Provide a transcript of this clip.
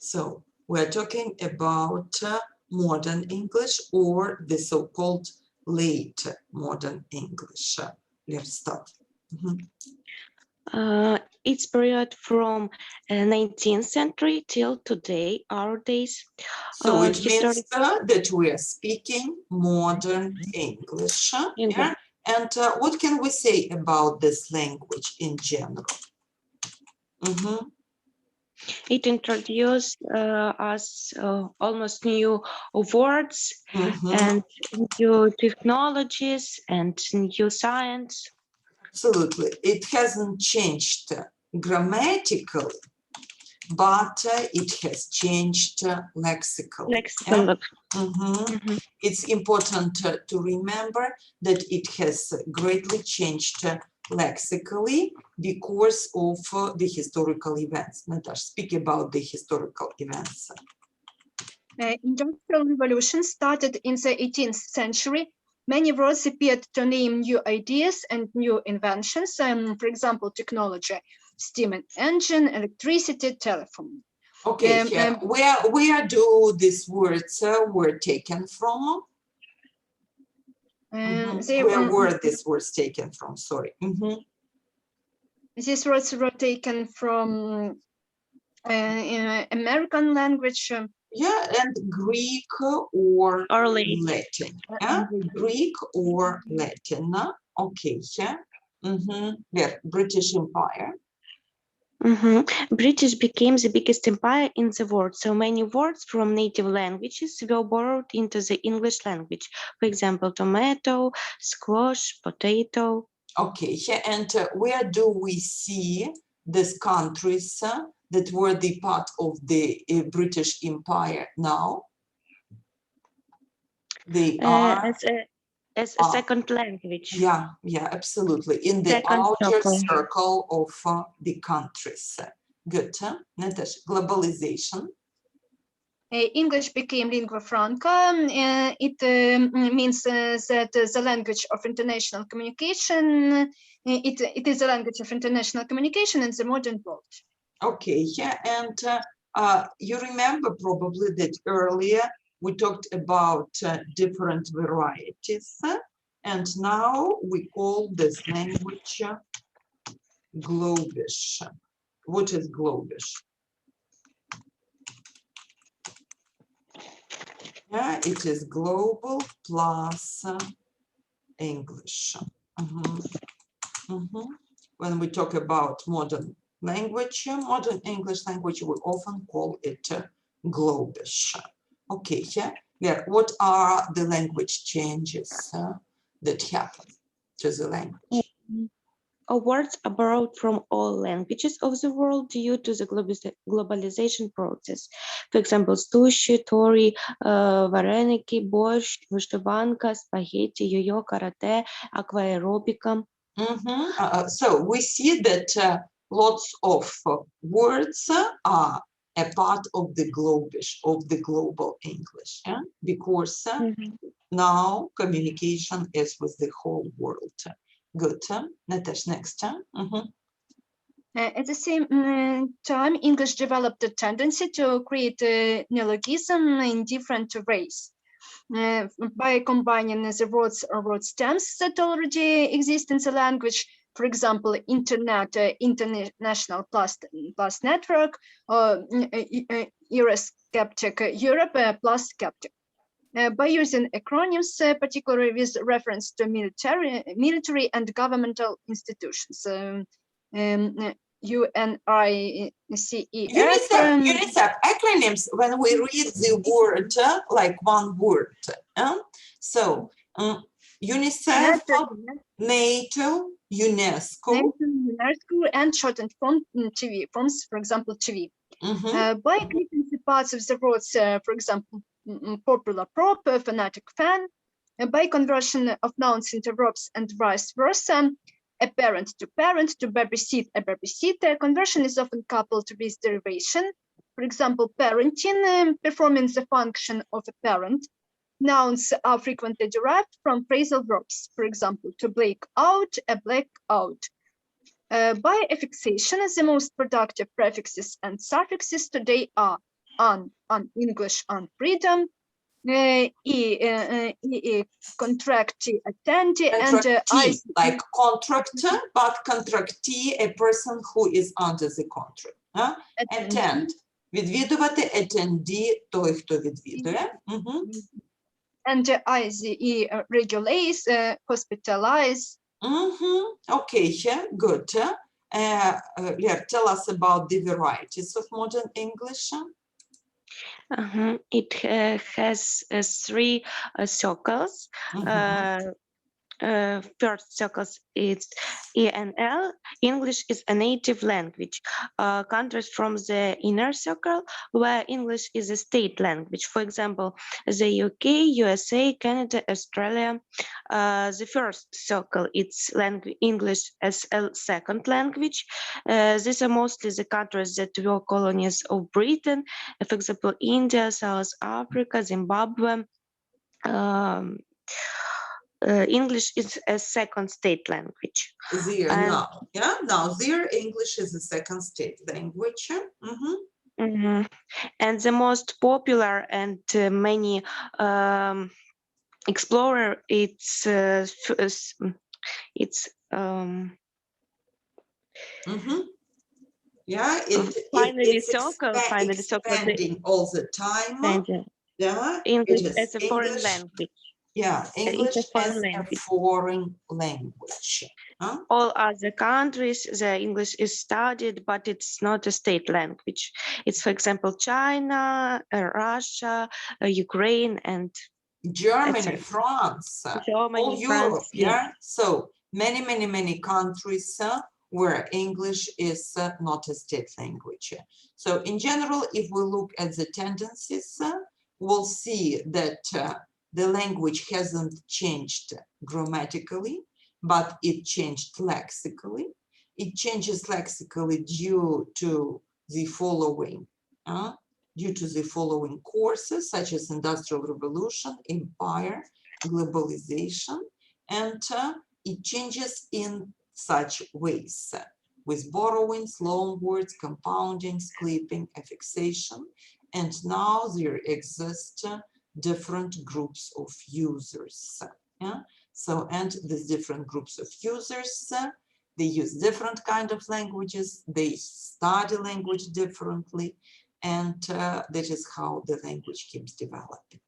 So we're talking about modern English or the so-called late modern English. Let's start. Its period from 19th century till today, our days. So it means that we are speaking modern English. Yeah? And what can we say about this language in general? It introduced us almost new words and new technologies and new science. Absolutely. It hasn't changed grammatically, but it has changed lexically. Yeah? It's important to remember that it has greatly changed lexically because of the historical events. Natasha, speak about the historical events. Industrial revolution started in the 18th century. Many words appeared to name new ideas and new inventions, for example, technology, steam engine, electricity, telephone. Okay, where do these words were taken from? Where were these words taken from? Sorry. These words were taken from American language. Yeah, and Greek or Latin. Yeah? Greek or Latin. Okay, yeah. Yeah, British Empire. British became the biggest empire in the world, so many words from native languages were borrowed into the English language. For example, tomato, squash, potato. Okay, and where do we see these countries that were the part of the British Empire now? They are as a second language. Yeah, absolutely. In the outer circle of the countries. Good. Natasha, globalization. English became lingua franca. It means that the language of international communication, it is a language of international communication in the modern world. Okay, yeah, and you remember probably that earlier we talked about different varieties, and now we call this language Globish. What is Globish? Yeah, it is global plus English. When we talk about modern language, modern English language, we often call it Globish. Okay, yeah. What are the language changes that happen to the language? Words are borrowed from all languages of the world due to the globalization process. For example, sushi, tori, vareniki, borscht, vyshtovanka, spaghetti, yo-yo, karate, aquaerobica. So we see that lots of words are a part of the Globish, of the global English, because now communication is with the whole world. Good. Natasha, next. At the same time, English developed a tendency to create a neologism in different ways. By combining the words or word stems that already exist in the language, for example, internet, international plus network, or Eurosceptic, Europe plus skeptic. By using acronyms, particularly with reference to military and governmental institutions. UNICEF. UNICEF acronyms, when we read the word like one word. So UNICEF, NATO, UNESCO. UNESCO, and shortened form TV, forms, for example, TV. By clicking the parts of the words, for example, popular prop, fanatic fan, by conversion of nouns into verbs and vice versa, a parent to babysit, a babysitter. Conversion is often coupled with derivation. For example, parenting, performing the function of a parent. Nouns are frequently derived from phrasal verbs. For example, to break out, a black out. By affixation, the most productive prefixes and suffixes today are on English on freedom, contractee, attendee, and Contractee, like contractor, but contractee, a person who is under the contract. Attend, відвідувати, attendee, той, хто відвідує. And IZE regulates, hospitalize. Okay, good. Lear, tell us about the varieties of modern English. It has three circles. First circles is ENL. English is a native language. Countries from the inner circle where English is a state language. For example, the UK, USA, Canada, Australia. The first circle, it's English as a second language. These are mostly the countries that were colonies of Britain. For example, India, South Africa, Zimbabwe. English is a second state language. There now, now their English is a second state language. And the most popular and many explorer, it's Yeah, it's expanding all the time. Yeah, English as a foreign language. Yeah, English as a foreign language. All other countries, the English is studied, but it's not a state language. It's, for example, China, Russia, Ukraine, and Germany, France, all Europe. Yeah, so many countries where English is not a state language. So in general, if we look at the tendencies, we'll see that the language hasn't changed grammatically, but it changed lexically. It changes lexically due to the following courses, such as Industrial Revolution, Empire, Globalization, and it changes in such ways, with borrowings, loan words, compounding, clipping, affixation, and now there exist different groups of users. So, and these different groups of users, they use different kind of languages, they study language differently, and that is how the language keeps developing.